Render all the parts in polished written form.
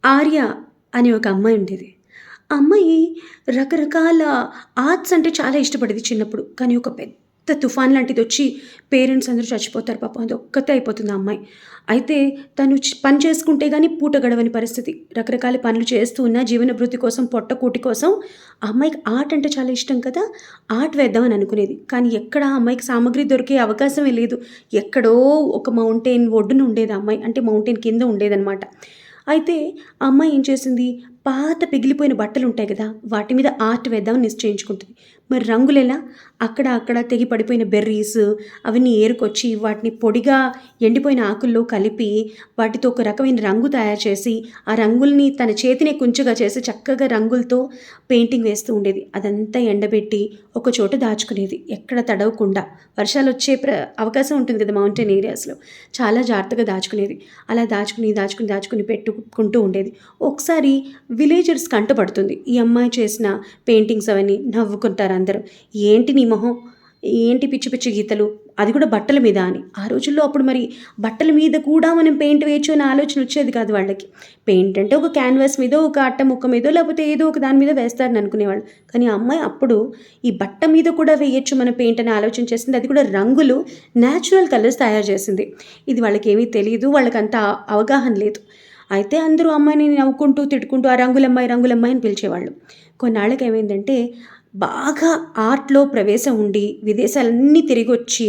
ఆర్య అనే ఒక అమ్మాయి ఉండేది. ఆ అమ్మాయి రకరకాల ఆర్ట్స్ అంటే చాలా ఇష్టపడేది చిన్నప్పుడు. కానీ ఒక పెద్ద తుఫాన్ లాంటిదొచ్చి పేరెంట్స్ అందరూ చచ్చిపోతారు పాపం. అదొక్కతే అయిపోతుంది ఆ అమ్మాయి. అయితే తను పని చేసుకుంటే గాని పూట గడవని పరిస్థితి. రకరకాల పనులు చేస్తూ ఉన్న జీవనభృతి కోసం, పొట్టకూటి కోసం ఆ అమ్మాయికి ఆర్ట్ అంటే చాలా ఇష్టం కదా! ఆర్ట్ వేద్దామని అనుకునేది. కానీ ఎక్కడ ఆ అమ్మాయికి సామాగ్రి దొరికే అవకాశమే లేదు. ఎక్కడో ఒక మౌంటైన్ ఒడ్డున ఉండేది ఆ అమ్మాయి. అంటే మౌంటైన్ కింద ఉండేదనమాట. అయితే ఆ అమ్మాయి ఏం చేసింది, పాత పిగిలిపోయిన బట్టలుంటాయి గదా! వాటి మీద ఆర్ట్ వేద్దామని నిశ్చయించుకుంటుంది. మరి రంగులెలా? అక్కడ తెగి పడిపోయిన బెర్రీస్ అవన్నీ ఏరుకొచ్చి వాటిని పొడిగా ఎండిపోయిన ఆకుల్లో కలిపి వాటితో ఒక రకమైన రంగు తయారు చేసి, ఆ రంగుల్ని తన చేతినే కుంచగా చేసి చక్కగా రంగులతో పెయింటింగ్ వేస్తూ ఉండేది. అదంతా ఎండబెట్టి ఒక చోట దాచుకునేది. ఎక్కడ తడవకుండా. వర్షాలొచ్చే అవకాశం ఉంటుంది కదా మౌంటైన్ ఏరియాస్‌లో. చాలా జాగ్రత్తగా దాచుకునేది. అలా దాచుకుని పెట్టుకుంటూ ఉండేది. ఒకసారి విలేజర్స్ కంటపడుతుంది. ఈ అమ్మాయి చేసిన పెయింటింగ్స్ అవన్నీ. నవ్వుకుంటారు అందరూ. "ఏంటి నీ మొహం? ఏంటి పిచ్చి పిచ్చి గీతలు? అది కూడా బట్టల మీద" అని. ఆ రోజుల్లో అప్పుడు మరి బట్టల మీద కూడా మనం పెయింట్ వేయొచ్చు అనే ఆలోచన వచ్చేది కాదు వాళ్ళకి. పెయింట్ అంటే ఒక క్యాన్వాస్ మీదో, ఒక అట్ట ముక్క మీదో లేకపోతే ఏదో ఒక దాని మీద వేస్తారని అనుకునేవాళ్ళు. కానీ ఆ అమ్మాయి అప్పుడు ఈ బట్ట మీద కూడా వేయొచ్చు మనం పెయింట్ అని ఆలోచన చేసింది. అది కూడా రంగులు నేచురల్ కలర్స్ తయారు చేసింది. ఇది వాళ్ళకేమీ తెలీదు. వాళ్ళకంత అవగాహన లేదు. అయితే అందరూ అమ్మాయిని నవ్వుకుంటూ, తిట్టుకుంటూ "ఆ రంగులమ్మాయి, రంగులమ్మాయి" అని పిలిచేవాళ్ళు. కొన్నాళ్ళకి ఏమైందంటే బాగా ఆర్ట్‌లో ప్రవేశం ఉండి, విదేశాలన్నీ తిరిగొచ్చి,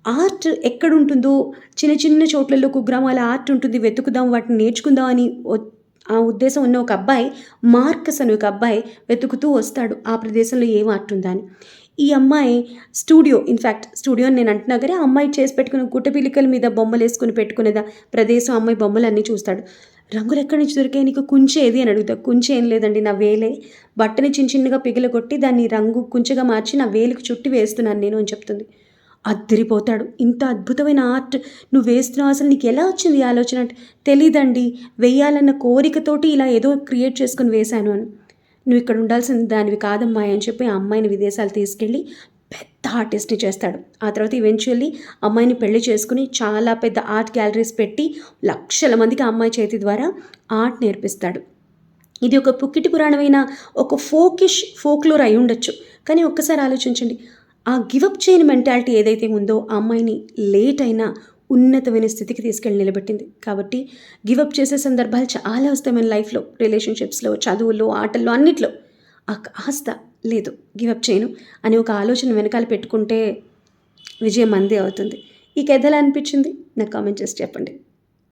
ఆర్ట్ ఎక్కడుంటుందో చిన్న చిన్న చోట్లలో కుగ్రామాల ఆర్ట్ ఉంటుంది. వెతుకుదాం, వాటిని నేర్చుకుందాం అని ఆ ఉద్దేశం ఉన్న ఒక అబ్బాయి, మార్కస్ అనే ఒక అబ్బాయి వెతుకుతూ వస్తాడు. ఆ ప్రదేశంలో ఏం ఆర్ట్ ఉందా అని. ఈ అమ్మాయి స్టూడియో అని నేను అంటున్నా గాని, ఆ అమ్మాయి చేసి పెట్టుకున్న గుట్టపిలికల మీద బొమ్మలేసుకొని పెట్టుకునేదా ప్రదేశం అమ్మాయి బొమ్మలన్నీ చూస్తాడు. "రంగులెక్కడి నుంచి దొరికాయి నీకు? కుంచె ఏది?" అని అడుగుతా. "కుంచె ఏం లేదండి. నా వేలే. బట్టని చిన్న చిన్నగా పిగలగొట్టి దాన్ని రంగు కుంచెగా మార్చి నా వేలుకి చుట్టి వేస్తున్నాను నేను" అని చెప్తుంది. అద్దిరిపోతాడు. "ఇంత అద్భుతమైన ఆర్ట్ నువ్వు వేస్తున్నావు. అసలు నీకెలా వచ్చింది ఈ ఆలోచన" అంటే, "తెలీదండి. వెయ్యాలన్న కోరికతోటి ఇలా ఏదో క్రియేట్ చేసుకొని వేశాను" అని. "నువ్వు ఇక్కడ ఉండాల్సిన దానివి కాదమ్మాయి" అని చెప్పి ఆ అమ్మాయిని విదేశాలు తీసుకెళ్ళి పెద్ద ఆర్టిస్ట్‌ని చేస్తాడు. ఆ తర్వాత ఈవెంచువల్లీ అమ్మాయిని పెళ్లి చేసుకొని చాలా పెద్ద ఆర్ట్ గ్యాలరీస్ పెట్టి లక్షల మందికి ఆ అమ్మాయి చేతి ద్వారా ఆర్ట్ నేర్పిస్తాడు. ఇది ఒక పుక్కిటి పురాణమైన ఒక ఫోక్‌లోర్ అయ్యుండొచ్చు. కానీ ఒక్కసారి ఆలోచించండి. ఆ గివ్ అప్ చేయని మెంటాలిటీ ఏదైతే ఉందో ఆ అమ్మాయిని లేట్ అయినా ఉన్నతమైన స్థితికి తీసుకెళ్ళి నిలబెట్టింది. కాబట్టి గివ్ అప్ చేసే సందర్భాలు చాలా వస్తాయి మన లైఫ్‌లో. రిలేషన్‌షిప్స్‌లో, చదువుల్లో, ఆటల్లో అన్నిట్లో. కాస్త లేదు గివ్ అప్ చేయను అని ఒక ఆలోచన వెనకాల పెట్టుకుంటే విజయం మనదే అవుతుంది. ఈ కథ ఎలా అనిపించింది? నాకు కామెంట్ చేసి చెప్పండి.